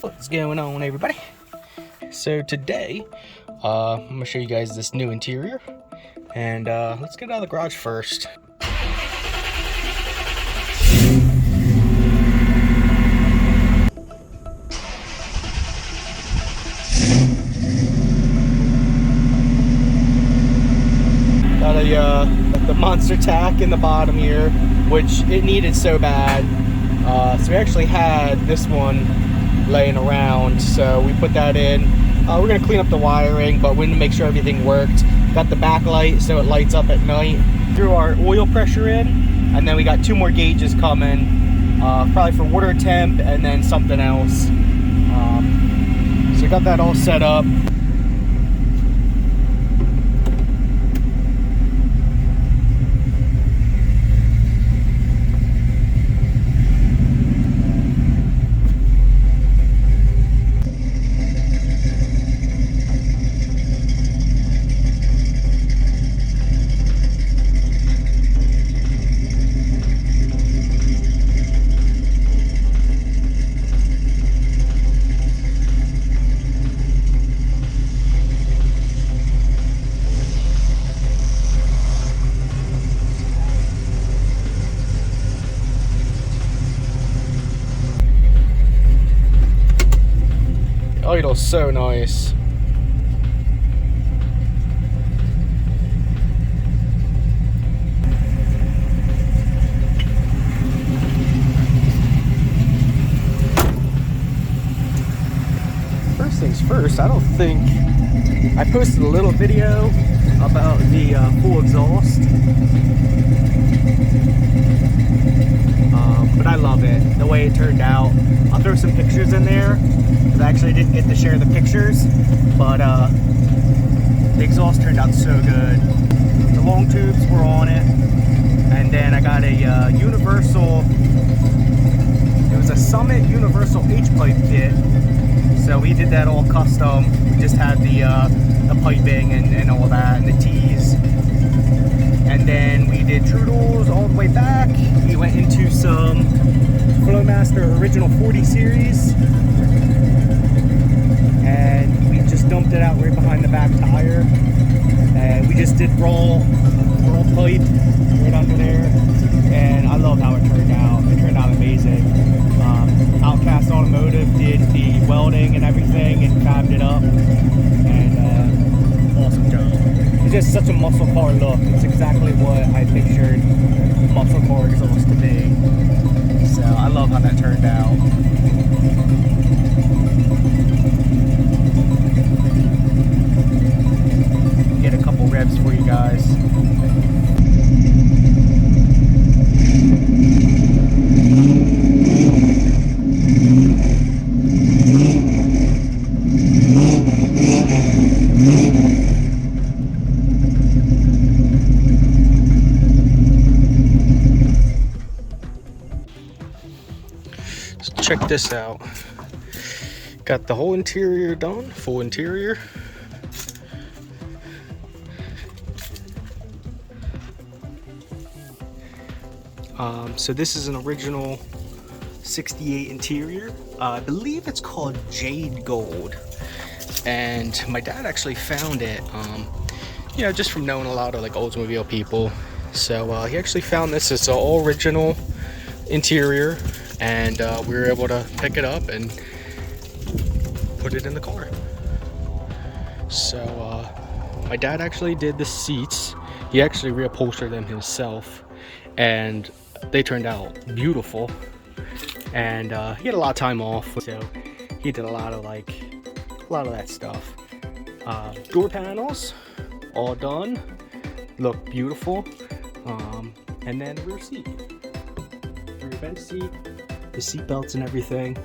What's going on, everybody? So today I'm gonna show you guys this new interior, and let's get out of the garage first. Got the monster tack in the bottom here, which it needed so bad. So we actually had this one laying around, so we put that in. We're gonna clean up the wiring, but we need to make sure everything worked. Got the backlight so it lights up at night. Threw our oil pressure in, and then we got 2 more gauges coming, probably for water temp and then something else. So we got that all set up. Idle's so nice. First things first, I don't think I posted a little video about the full exhaust, but I love it the way it turned out. I'll throw some pictures in there. I actually didn't get to share the pictures, but the exhaust turned out so good. The long tubes were on it, and then I got a universal, it was a Summit universal H-pipe kit, so we did that all custom. We just had the piping and all that, and the T's, and then we did Trudels all the way back. We went into some Flowmaster original 40 series, and we just dumped it out right behind the back tire, and we just did raw pipe right under there, and I love how it turned out. It turned out amazing. Outcast Automotive did the welding and everything and fabbed it up, and awesome job. It's just such a muscle car look. It's exactly what I pictured muscle car exhaust to be, so I love how that turned out. Get a couple revs for you guys. Check this out. Got the whole interior done, full interior. So this is an original 68 interior. I believe it's called Jade Gold, and my dad actually found it, you know, just from knowing a lot of like Oldsmobile people. So he actually found this. It's an all original interior, and we were able to pick it up and put it in the car. So my dad actually did the seats. He actually reupholstered them himself, and they turned out beautiful. And he had a lot of time off, so he did a lot of that stuff. Door panels all done, look beautiful. And then rear seat, rear bench seat, the seat belts and everything.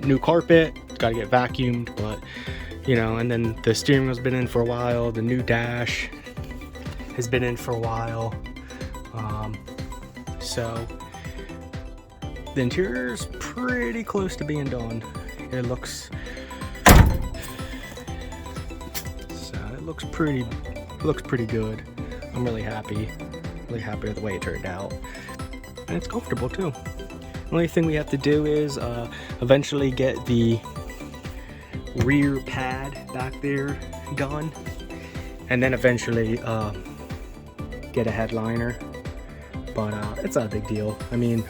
New carpet, gotta get vacuumed, but you know. And then the steering wheel's been in for a while. The new dash has been in for a while. So the interior's pretty close to being done. It looks pretty good. I'm really happy with the way it turned out, and it's comfortable too. Only thing we have to do is eventually get the rear pad back there done, and then eventually get a headliner. But it's not a big deal. I mean,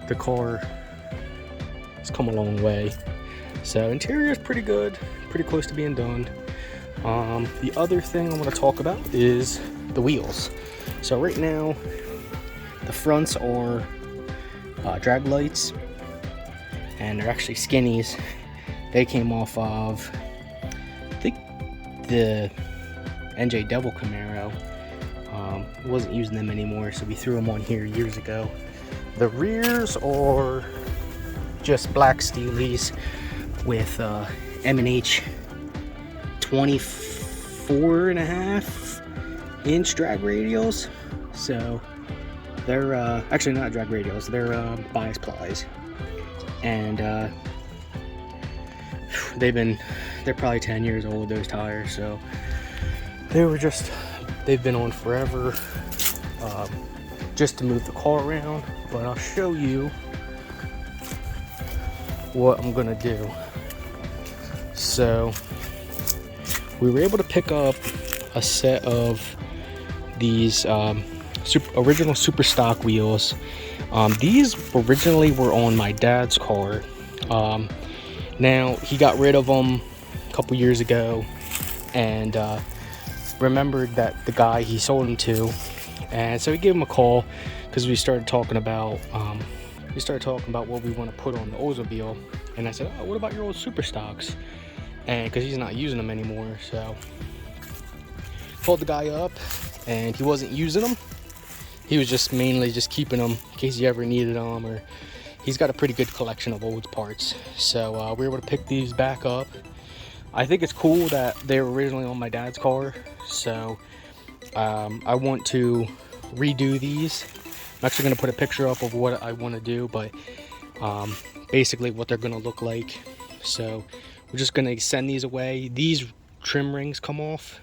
the car has come a long way. So interior is pretty good, pretty close to being done. The other thing I want to talk about is the wheels. So right now, the fronts are drag lights, and they're actually skinnies. They came off of, I think, the NJ Devil Camaro. Wasn't using them anymore, so we threw them on here years ago. The rears are just black steelies with M&H 24.5-inch drag radials. So they're actually not drag radials, they're bias plies, and they're probably 10 years old, those tires. So they've been on forever, just to move the car around. But I'll show you what I'm gonna do. So we were able to pick up a set of these original super stock wheels. These originally were on my dad's car. Now he got rid of them a couple years ago, and remembered that the guy he sold them to, and so he gave him a call because we started talking about what we want to put on the Oldsmobile. And I said, oh, what about your old super stocks? And because he's not using them anymore, so called the guy up, and he wasn't using them. He was just mainly just keeping them in case he ever needed them, or he's got a pretty good collection of old parts. So we were able to pick these back up. I think it's cool that they were originally on my dad's car, so I want to redo these. I'm actually going to put a picture up of what I want to do, but basically what they're going to look like. So we're just going to send these away. These trim rings come off,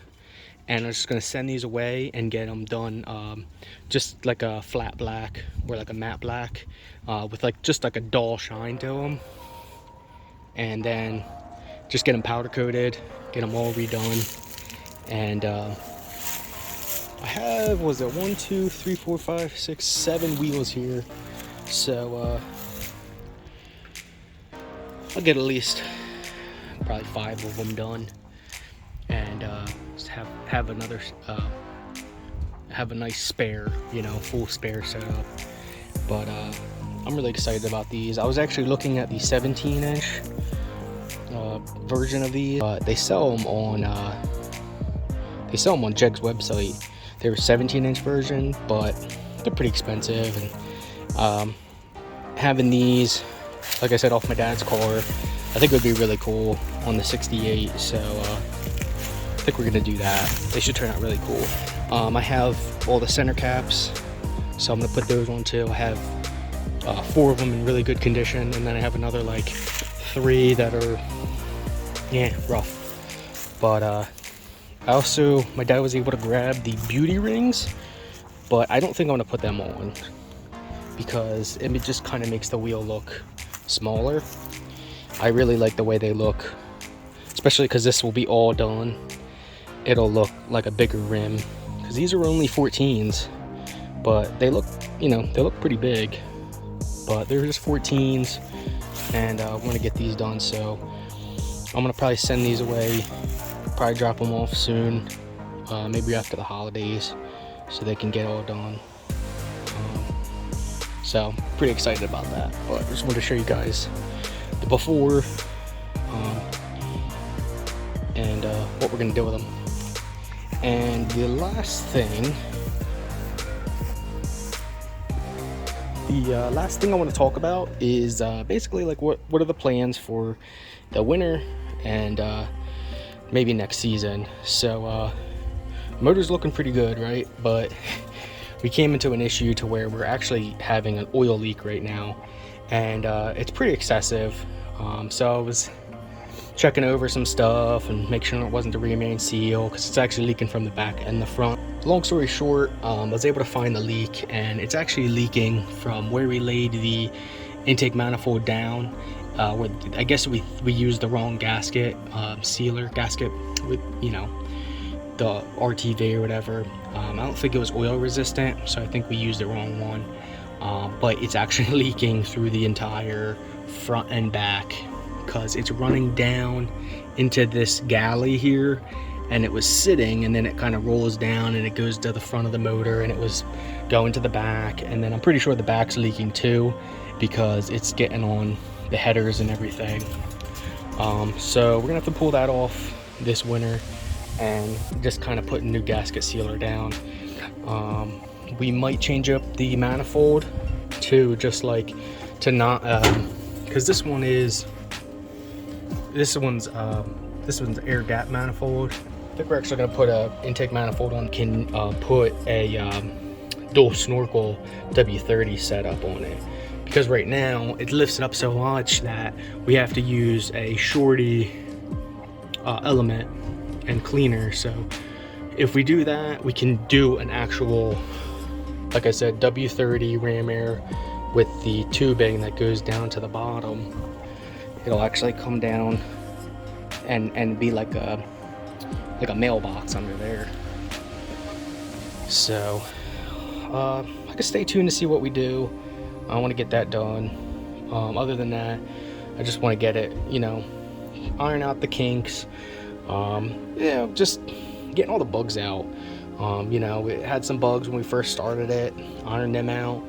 and I'm just going to send these away and get them done just like a flat black or like a matte black with just like a dull shine to them, and then just get them powder coated, get them all redone. And I have, was it 1, 2, 3, 4, 5, 6, 7 wheels here. So I'll get at least probably 5 of them done, and just have another have a nice spare, full spare setup. But I'm really excited about these. I was actually looking at the 17-inch version of these. They sell them on Jeg's website. They're a 17-inch version, but they're pretty expensive. And having these, like I said, off my dad's car, I think would be really cool on the 68. So I think we're gonna do that. They should turn out really cool. I have all the center caps, so I'm gonna put those on too. I have 4 of them in really good condition, and then I have another 3 that are rough. But my dad was able to grab the beauty rings, but I don't think I'm gonna put them on because it just kind of makes the wheel look smaller. I really like the way they look, especially because this will be all done. It'll look like a bigger rim, because these are only 14s, but they look, they look pretty big. But they're just 14s, and I want to get these done. So I'm gonna probably send these away, probably drop them off soon, maybe after the holidays, so they can get all done. So pretty excited about that. But I just wanted to show you guys the before and what we're gonna do with them. And the last thing I want to talk about is basically what are the plans for the winter and maybe next season. So motor's looking pretty good, right? But we came into an issue to where we're actually having an oil leak right now, and it's pretty excessive. So I was checking over some stuff and make sure it wasn't the rear main seal, because it's actually leaking from the back and the front. Long story short, I was able to find the leak, and it's actually leaking from where we laid the intake manifold down. Where I guess we used the wrong gasket, sealer gasket with, you know, the RTV or whatever. I don't think it was oil resistant, so I think we used the wrong one. But it's actually leaking through the entire front and back because it's running down into this galley here, and it was sitting, and then it kind of rolls down and it goes to the front of the motor, and it was going to the back, and then I'm pretty sure the back's leaking too because it's getting on the headers and everything. So we're gonna have to pull that off this winter and just kind of put a new gasket sealer down. We might change up the manifold to just like to not because this one's air gap manifold. I think we're actually gonna put a intake manifold on. Can put a dual snorkel W30 setup on it, because right now it lifts it up so much that we have to use a shorty element and cleaner. So if we do that, we can do an actual, like I said, W30 ram air with the tubing that goes down to the bottom. It'll actually come down and be like a mailbox under there. So I can stay tuned to see what we do. I want to get that done. Other than that, I just want to get it, you know, iron out the kinks. Yeah, just getting all the bugs out. You know, it had some bugs when we first started it, ironed them out,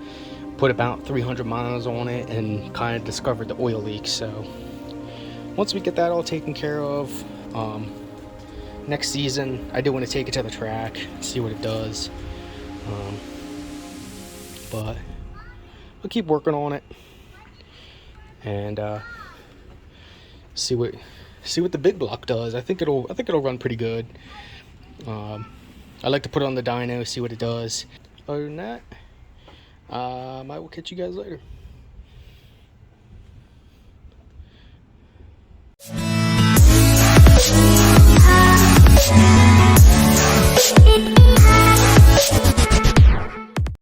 put about 300 miles on it, and kind of discovered the oil leak. So once we get that all taken care of, next season I do want to take it to the track, see what it does. But we'll keep working on it and see what the big block does. I think it'll run pretty good. I like to put it on the dyno, see what it does. Other than that, I will catch you guys later.